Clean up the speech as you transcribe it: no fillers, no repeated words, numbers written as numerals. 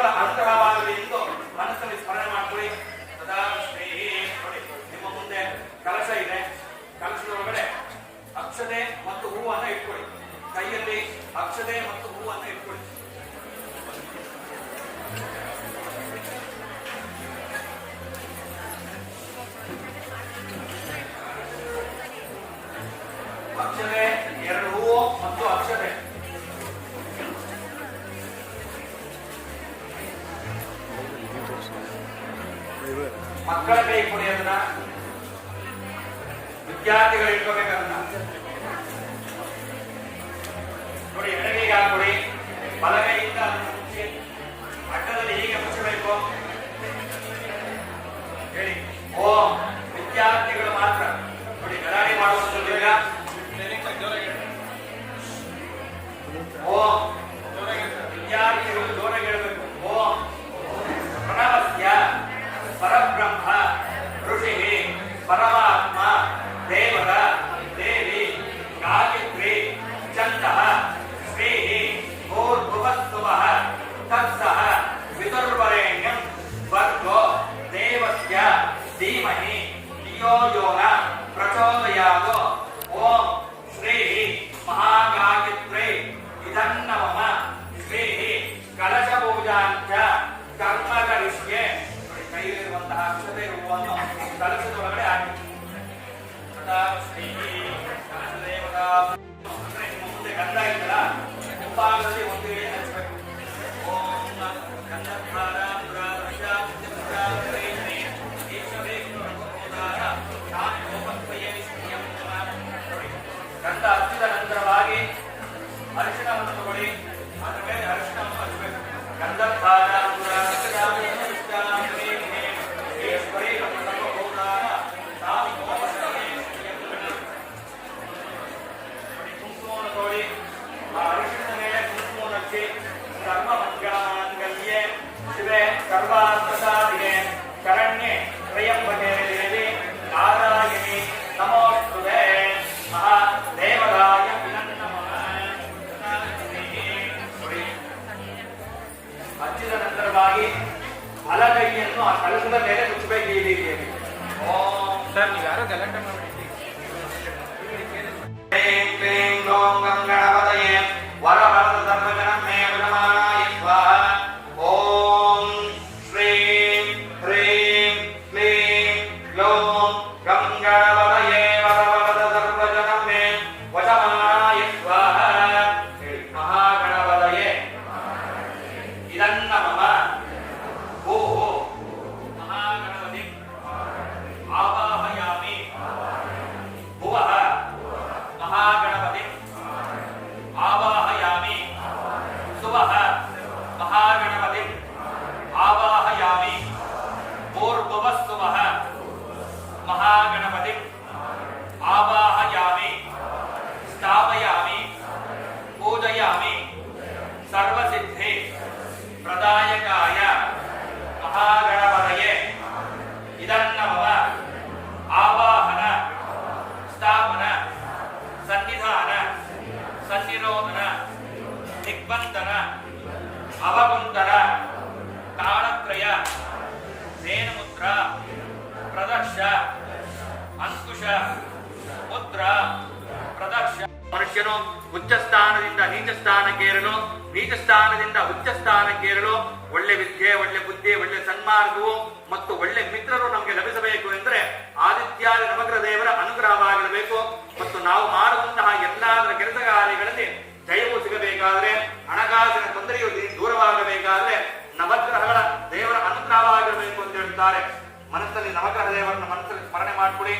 ಗುರುಗಳ ಅನುಗ್ರಹವಾಗಲಿ ಎಂದು ಮನಸ್ಸಲ್ಲಿ ಸ್ಮರಣೆ ಮಾಡ್ಕೊಳ್ಳಿ. ಸದಾ ಶ್ರೀ ನೋಡಿ, ನಿಮ್ಮ ಮುಂದೆ ಕಲಶ ಇದೆ. ಕಲಶದೊಳಗಡೆ ಅಕ್ಷತೆ ಮತ್ತು ಹೂವನ್ನ ಇಟ್ಕೊಳ್ಳಿ. ಕೈಯಲ್ಲಿ ಅಕ್ಷತೆ ಮತ್ತು ಹೂವನ್ನ ಇಟ್ಕೊಳ್ಳಿ. ಅಕ್ಷತೆ, 2 ಹೂವು ಮತ್ತು ಅಕ್ಷತೆ. ಮಕ್ಕಳ ಕೈ ಕೊಡಿ. ಅದನ್ನ ವಿದ್ಯಾರ್ಥಿಗಳು ಇಟ್ಕೋಬೇಕನ್ನ ನೋಡಿ. ಎಡಗೈಗೆ ಹಾಕೊಡಿ. ಬಲಗೈಯಿಂದ ಅದನ್ನು ಮುಚ್ಚಿ ಅಡ್ಡದಲ್ಲಿ ಹೀಗೆ ಮುಚ್ಚಬೇಕು. ಹೇಳಿ ಓಂ. ವಿದ್ಯಾರ್ಥಿಗಳು ಮಾತ್ರ ನೋಡಿ, ಗಲಾಟೆ ಮಾಡುವಂತಿಲ್ಲ. ಓಂ. ವಿದ್ಯಾರ್ಥಿಗಳು ಜೋರಾಗಿ ಹೇಳಬೇಕು. ಓಂ ಪ್ರಣವಸ್ಯ ಪರಬ್ರಹ್ಮ ಋಷಿ ಪರಮಾತ್ಮ ದೇವರ ದೇವಿ ಗಾಯತ್ರಿ ಚಂದಃ ಶ್ರೀ ಭೂರ್ಭುವಸ್ಸುವಃ ತತ್ಸಃ ವಿತುರ್ವರೆಣ್ಯಂ ಭರ್ಗೋ ದೇವಸ್ಯ ಧೀಮಹಿ ಧಿಯೋ ಯೋ ನ ಪ್ರಚೋದಯಾತ್. ಓಂ ಶ್ರೀ ಮಹಾಗಾಯತ್ರಿ ಇದನ್ನಮಃ ಶ್ರೀ ಕಲಶ ಪೂಜಾಂಚ ಕರ್ಮ ಕರಿಷ್ಯೆ. ಕೈಯಲ್ಲಿರುವಂತಹ ಅಕ್ಷತೆ ಹೂವನ್ನು ಕಲಶದೊಳಗಡೆ ಹಾಕಿ. ಶ್ರೀ ಕಲಶದೇವತಾ ಅಂದ್ರೆ ನಿಮ್ಮ ಮುಂದೆ ಗಂಧ ಇದ್ದಲ್ಲ, ಮುಂಭಾಗದಲ್ಲಿ ಒಂದು ಎಳೆ ಹಚ್ಚಬೇಕು. ಓಂ ಗಂಧಧಾರ ಗಂಧ ಹಚ್ಚಿದ ನಂತರವಾಗಿ ಅರಿಶಿಣವನ್ನು ತಗೊಳ್ಳಿ. ಅದರ ಮೇಲೆ ಅರಿಶಿಣವನ್ನು ಹಚ್ಚಬೇಕು. ಗಂಧಧಾರ ಕುಂಕುಮವನ್ನು ತಗೊಳ್ಳಿ. ಆ ಅರಿಶಿಣದ ಮೇಲೆ ಕುಂಕುಮವನ್ನು ಹಚ್ಚಿ ಸರ್ವ ಮಂಗಳಮಾಂಗಲ್ಯೆ ಶಿವೆ ಸರ್ವಾರ್ಥಸಾಧಿಕೆ ಶರಣ್ಯೆ ತ್ರಯಂಬಕೆ ದೇವಿ ನಾರಾಯಣಿ ನಮೋಸ್ತುತೆ ಮಹಾ ದೇವರಾಯ ಹಚ್ಚಿದ ನಂತರವಾಗಿ ಬಲಗೈಯನ್ನು ಆ ಕಲಶದ ಮೇಲೆ ಮುಚ್ಚಬೇಕು. ಈ ರೀತಿಯಲ್ಲಿ ಓಂ. ಸರ್, ನೀವು ಯಾರೋ ಗಲಾಟೆ ಮಾಡಿ. ಓಂ ಗಂಗಣಪತಯೇ ವರವರದ ಸರ್ವಜನಂ ಮೇ ವಿರಮಾಯ ಸ್ವಾಹಾ. ಓಂ ಶ್ರೀಂ ಹ್ರೀಂ ಕ್ಲೀಂ ಗ್ಲೌಂ ಗಂಗಣಪತಯೇ ವರವರದ ಸರ್ವಜನಂ ಮೇ ವಶಮಾಯ ಸ್ವಾಹಾ. ಮಹಾಗಣಪತಯೇ ಇದನ್ನಮಃ ಭೂಃ ಮಹಾಗಣಪತಿ ಆವಾಹಯಾಮಿ. ಭುವಃ ಮಹಾಗಣಪತಿ ಆವಾಹಯಾಮಿ. ಸುವಃ ಮಹಾಗಣಪತಿ ಆವಾಹಯಾಮಿ. ಭೂರ್ಭುವಸ್ಸುವಃ ಮಹಾಗಣಪತಿ ಆವಾಹಯಾಮಿ. ಸ್ಥಾಪಯಾಮಿ ಪೂಜಯಾಮಿ. ಸರ್ವಸಿದ್ಧಿ ಪ್ರದಾಯಕಾಯ ಮಹಾಗಣಪತಯೇ ಇದನ್ನಮಃ ಆವಾಹನ ಸ್ಥಾಪನ ಸನ್ನಿಧಾನ ಸನ್ನಿರೋಧನ ದಿಗ್ಬಂಧನ ಅವಗುಂತನ ತಾಳತ್ರಯ ನೇನಮುದ್ರ ಪ್ರದರ್ಶ ಅಂಕುಶ ಮುದ್ರ ಪ್ರದರ್ಶ. ಮನುಷ್ಯನು ಉಚ್ಚ ಸ್ಥಾನದಿಂದ ನೀಚ ಸ್ಥಾನಕ್ಕೇರಲು, ನೀಚ ಸ್ಥಾನದಿಂದ ಉಚ್ಚ ಸ್ಥಾನಕ್ಕೇರಲು ಒಳ್ಳೆ ವಿದ್ಯೆ, ಒಳ್ಳೆ ಬುದ್ಧಿ, ಒಳ್ಳೆ ಸನ್ಮಾರ್ಗವು ಮತ್ತು ಒಳ್ಳೆ ಮಿತ್ರರು ನಮಗೆ ಲಭಿಸಬೇಕು ಎಂದರೆ ಆದಿತ್ಯಾದಿ ನವಗ್ರಹ ದೇವರ ಅನುಗ್ರಹವಾಗಿರಬೇಕು. ಮತ್ತು ನಾವು ಮಾಡುವಂತಹ ಎಲ್ಲಾದರ ಕೆಲಸ ಕಾರ್ಯಗಳಲ್ಲಿ ಜಯವು ಸಿಗಬೇಕಾದ್ರೆ, ಹಣಕಾಸಿನ ತೊಂದರೆಯು ದೂರವಾಗಬೇಕಾದ್ರೆ ನವಗ್ರಹಗಳ ದೇವರ ಅನುಗ್ರಹವಾಗಿರಬೇಕು ಅಂತ ಹೇಳ್ತಾರೆ. ಮನಸ್ಸಲ್ಲಿ ನವಗ್ರಹ ದೇವರನ್ನ ಮನಸ್ಸಲ್ಲಿ ಸ್ಮರಣೆ ಮಾಡ್ಕೊಳ್ಳಿ.